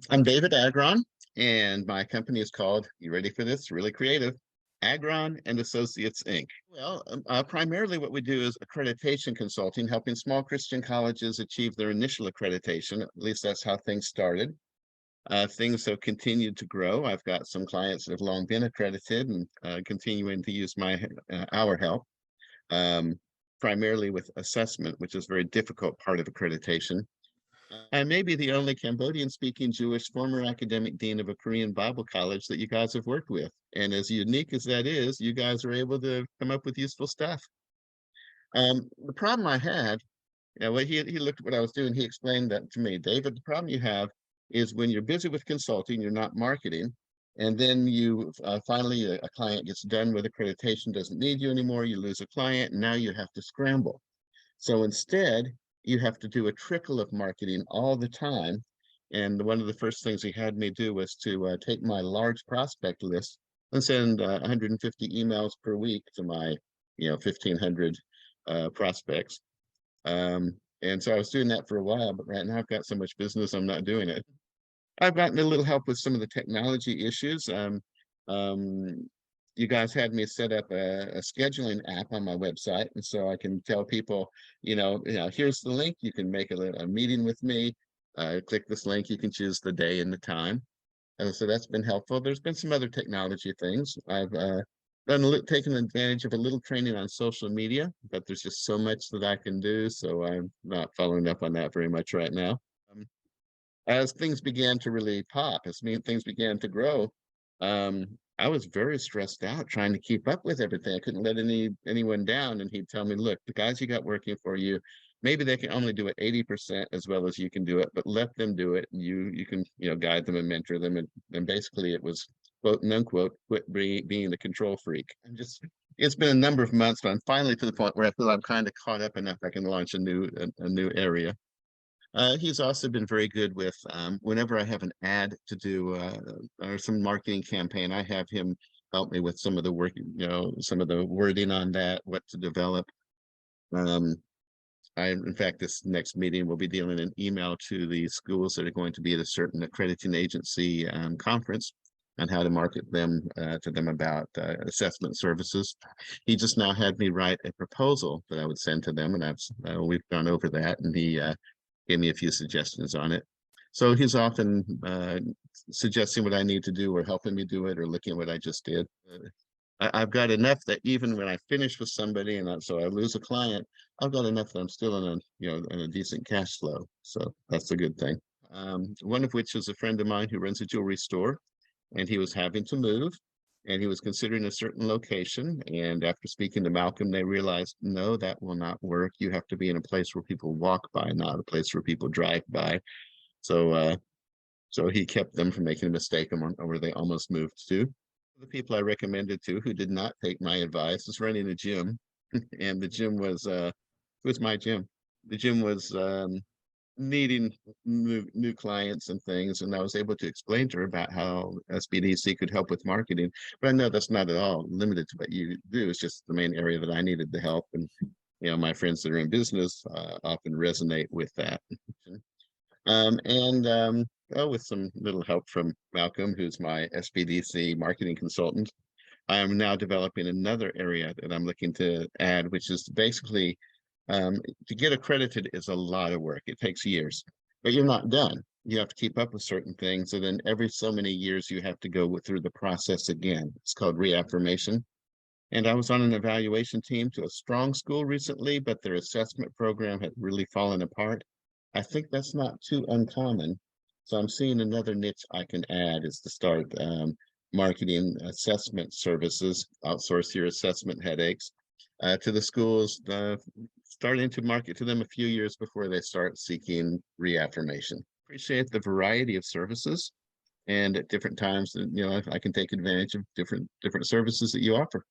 I'm David Agron, and my company is called, you ready for this? Really creative, Agron and Associates, Inc. Well, primarily what we do is accreditation consulting, helping small Christian colleges achieve their initial accreditation. At least that's how things started. Things have continued to grow. I've got some clients that have long been accredited and continuing to use our help, um, primarily with assessment, which is a very difficult part of accreditation. I may be the only Cambodian speaking Jewish former academic dean of a Korean Bible college that you guys have worked with. And as unique as that is, you guys are able to come up with useful stuff. The problem I had, well, he looked at what I was doing. He explained that to me. David, the problem you have is when you're busy with consulting, you're not marketing. And then you finally, a client gets done with accreditation, doesn't need you anymore. You lose a client, and now you have to scramble. So instead, you have to do a trickle of marketing all the time. And one of the first things he had me do was to take my large prospect list and send 150 emails per week to my, 1,500 prospects. And so I was doing that for a while, but right now I've got so much business, I'm not doing it. I've gotten a little help with some of the technology issues. Um, you guys had me set up a scheduling app on my website, and so I can tell people, here's the link. You can make a meeting with me. Click this link. You can choose the day and the time. And so that's been helpful. There's been some other technology things. I've taken advantage of a little training on social media, but there's just so much that I can do, so I'm not following up on that very much right now. As things began to really pop, things began to grow, I was very stressed out trying to keep up with everything. I couldn't let anyone down. And he'd tell me, look, the guys you got working for you, maybe they can only do it 80% as well as you can do it, but let them do it. And you can, guide them and mentor them. And basically it was quote and unquote, quit being the control freak. It's been a number of months, but I'm finally to the point where I feel I'm kind of caught up enough. I can launch a new area. He's also been very good with whenever I have an ad to do or some marketing campaign, I have him help me with some of the work, some of the wording on that, what to develop. Um, in fact, this next meeting will be dealing an email to the schools that are going to be at a certain accrediting agency conference on how to market them to them about assessment services. He just now had me write a proposal that I would send to them, and we've gone over that, and he gave me a few suggestions on it. So he's often suggesting what I need to do or helping me do it or looking at what I just did. I've got enough that even when I finish with somebody so I lose a client, I've got enough that I'm still in a decent cash flow. So that's a good thing. One of which is a friend of mine who runs a jewelry store, and he was having to move, and he was considering a certain location. And after speaking to Malcolm, they realized, no, that will not work. You have to be in a place where people walk by, not a place where people drive by. So he kept them from making a mistake on where they almost moved to. The people I recommended to who did not take my advice was running a gym, and the gym was my gym. The gym was needing new clients and things, and I was able to explain to her about how SBDC could help with marketing. But I know that's not at all limited to what you do. It's just the main area that I needed the help, and my friends that are in business often resonate with that. With some little help from Malcolm, who's my SBDC marketing consultant, I am now developing another area that I'm looking to add, which is basically to get accredited is a lot of work. It takes years, but you're not done. You have to keep up with certain things. And then every so many years, you have to go through the process again. It's called reaffirmation. And I was on an evaluation team to a strong school recently, but their assessment program had really fallen apart. I think that's not too uncommon. So I'm seeing another niche I can add is to start marketing assessment services, outsource your assessment headaches to the schools, starting to market to them a few years before they start seeking reaffirmation. Appreciate the variety of services, and at different times, I can take advantage of different services that you offer.